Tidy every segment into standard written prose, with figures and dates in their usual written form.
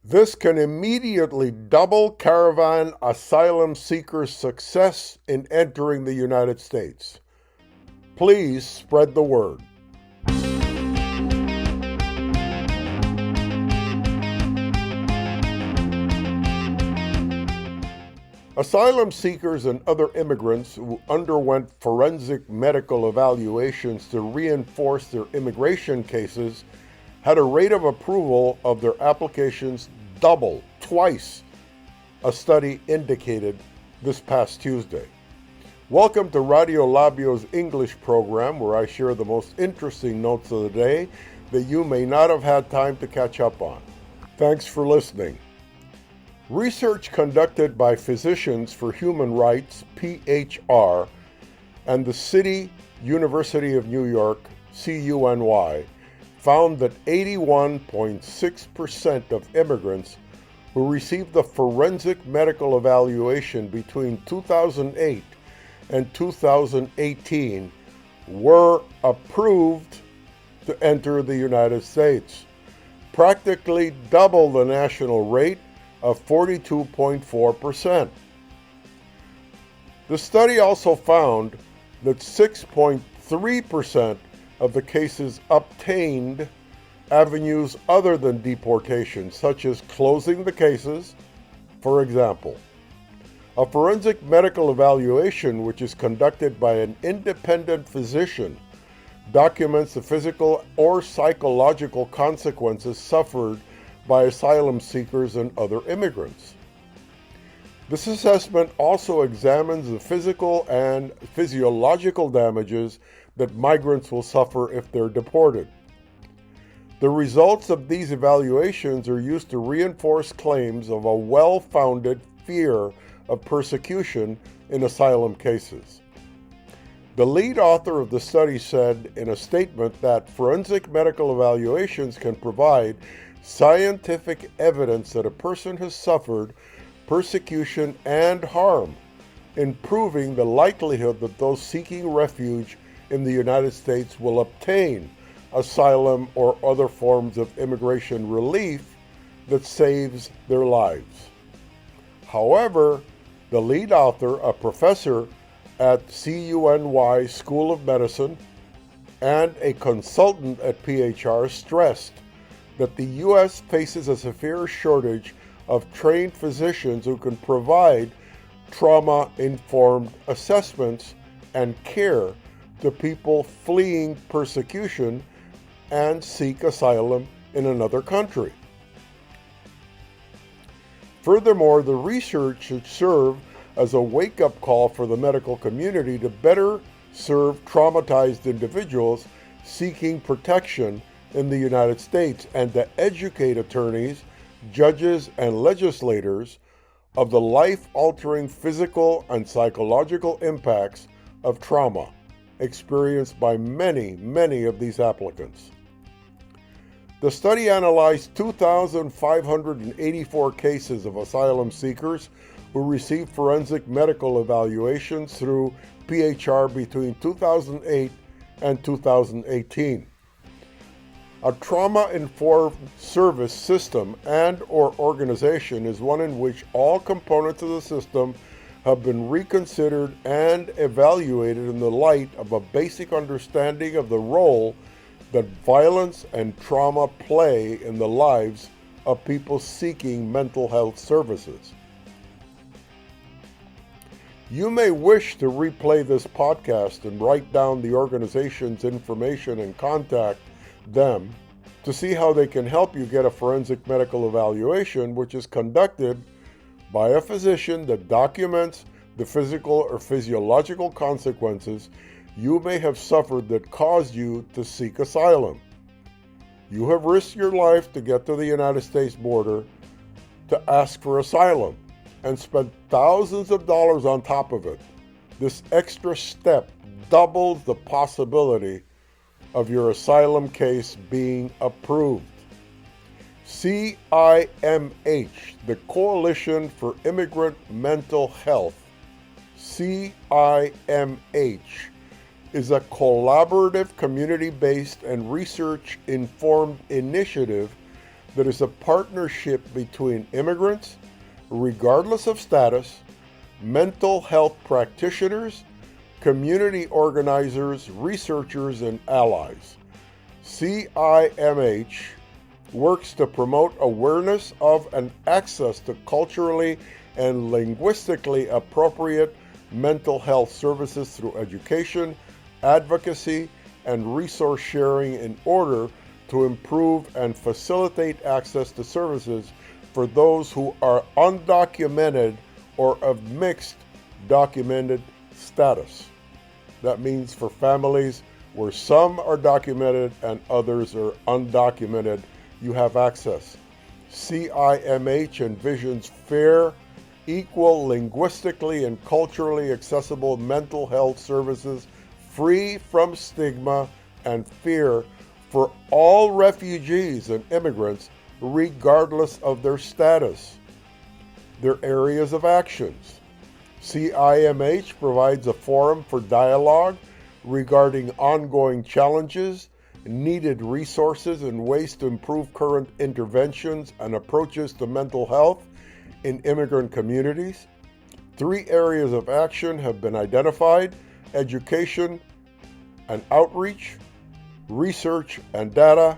This can immediately double caravan asylum seekers' success in entering the United States. Please spread the word. Asylum seekers and other immigrants who underwent forensic medical evaluations to reinforce their immigration cases had a rate of approval of their applications double, twice, a study indicated this past Tuesday. Welcome to Radio Labio's English program, where I share the most interesting notes of the day that you may not have had time to catch up on. Thanks for listening. Research conducted by Physicians for Human Rights, PHR, and the City University of New York, CUNY, found that 81.6% of immigrants who received a forensic medical evaluation between 2008 and 2018 were approved to enter the United States, practically double the national rate of 42.4%. The study also found that 6.3% of the cases obtained avenues other than deportation, such as closing the cases. For example, a forensic medical evaluation, which is conducted by an independent physician, documents the physical or psychological consequences suffered by asylum seekers and other immigrants. This assessment also examines the physical and physiological damages that migrants will suffer if they're deported. The results of these evaluations are used to reinforce claims of a well-founded fear of persecution in asylum cases. The lead author of the study said in a statement that forensic medical evaluations can provide scientific evidence that a person has suffered persecution and harm, improving the likelihood that those seeking refuge in the United States will obtain asylum or other forms of immigration relief that saves their lives. However, the lead author, a professor at CUNY School of Medicine and a consultant at PHR, stressed that the U.S. faces a severe shortage of trained physicians who can provide trauma-informed assessments and care to people fleeing persecution and seek asylum in another country. Furthermore, the research should serve as a wake-up call for the medical community to better serve traumatized individuals seeking protection in the United States and to educate attorneys, judges, and legislators of the life-altering physical and psychological impacts of trauma experienced by many of these applicants. The study analyzed 2,584 cases of asylum seekers who received forensic medical evaluations through PHR between 2008 and 2018. A trauma-informed service system and/or organization is one in which all components of the system have been reconsidered and evaluated in the light of a basic understanding of the role that violence and trauma play in the lives of people seeking mental health services. You may wish to replay this podcast and write down the organization's information and contact them to see how they can help you get a forensic medical evaluation, which is conducted by a physician that documents the physical or physiological consequences you may have suffered that caused you to seek asylum. You have risked your life to get to the United States border to ask for asylum and spent thousands of dollars on top of it. This extra step doubles the possibility of your asylum case being approved. CIMH, the Coalition for Immigrant Mental Health, CIMH, is a collaborative, community-based, and research-informed initiative that is a partnership between immigrants, regardless of status, mental health practitioners, community organizers, researchers, and allies. CIMH works to promote awareness of and access to culturally and linguistically appropriate mental health services through education, advocacy, and resource sharing in order to improve and facilitate access to services for those who are undocumented or of mixed documented status. That means for families where some are documented and others are undocumented, you have access. CIMH envisions fair, equal, linguistically and culturally accessible mental health services free from stigma and fear for all refugees and immigrants, regardless of their status. Their areas of actions. CIMH provides a forum for dialogue regarding ongoing challenges, needed resources, and ways to improve current interventions and approaches to mental health in immigrant communities. 3 areas of action have been identified: education and outreach, research and data,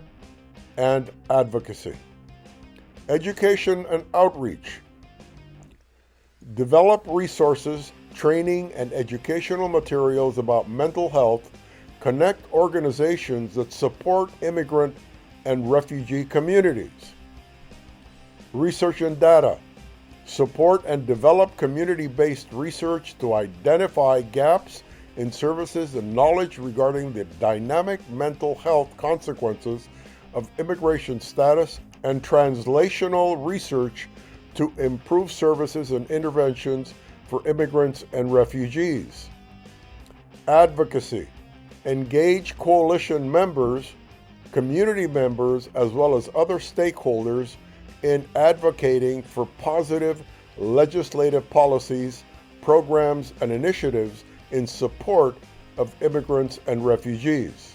and advocacy. Education and outreach. Develop resources, training, and educational materials about mental health. Connect organizations that support immigrant and refugee communities. Research and data. Support and develop community-based research to identify gaps in services and knowledge regarding the dynamic mental health consequences of immigration status, and translational research to improve services and interventions for immigrants and refugees. Advocacy. Engage coalition members, community members, as well as other stakeholders in advocating for positive legislative policies, programs, and initiatives in support of immigrants and refugees.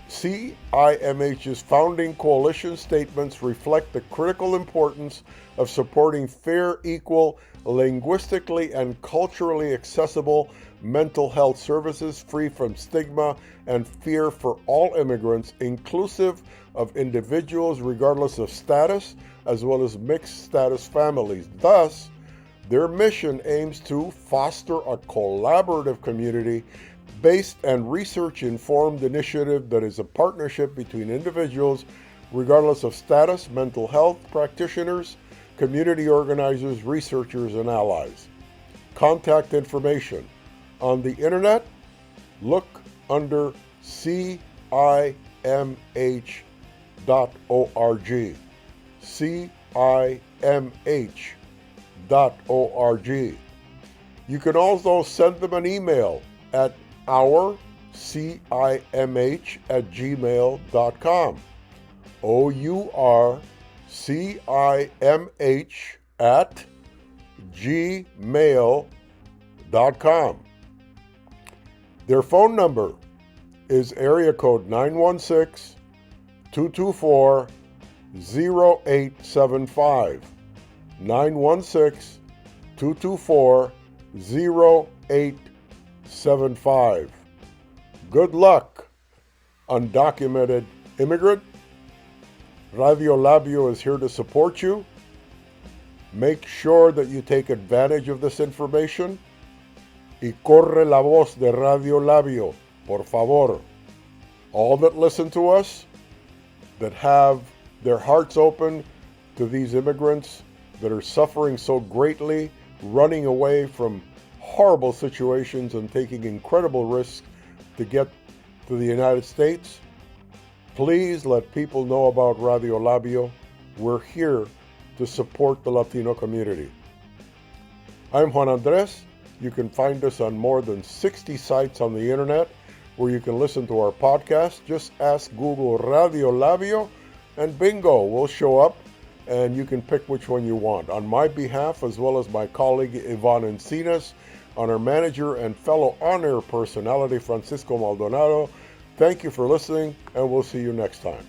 CIMH's founding coalition statements reflect the critical importance of supporting fair, equal, linguistically and culturally accessible mental health services free from stigma and fear for all immigrants, inclusive of individuals regardless of status, as well as mixed status families. Thus, their mission aims to foster a collaborative community-based and research-informed initiative that is a partnership between individuals regardless of status, mental health practitioners, community organizers, researchers, and allies. Contact information. On the internet, look under CIMH.org. CIMH.org. You can also send them an email at ourcimh@gmail.com. ourcimh@gmail.com. Their phone number is area code 916-224-0875. 916-224-0875. Good luck, undocumented immigrant. Radio Labio is here to support you. Make sure that you take advantage of this information. Y corre la voz de Radio Labio, por favor. All that listen to us, that have their hearts open to these immigrants that are suffering so greatly, running away from horrible situations and taking incredible risks to get to the United States, please let people know about Radio Labio. We're here to support the Latino community. I'm Juan Andres. You can find us on more than 60 sites on the internet where you can listen to our podcast. Just ask Google Radio Labio and bingo, we'll show up and you can pick which one you want. On my behalf, as well as my colleague Yvonne Encinas, on our manager and fellow on-air personality Francisco Maldonado, thank you for listening, and we'll see you next time.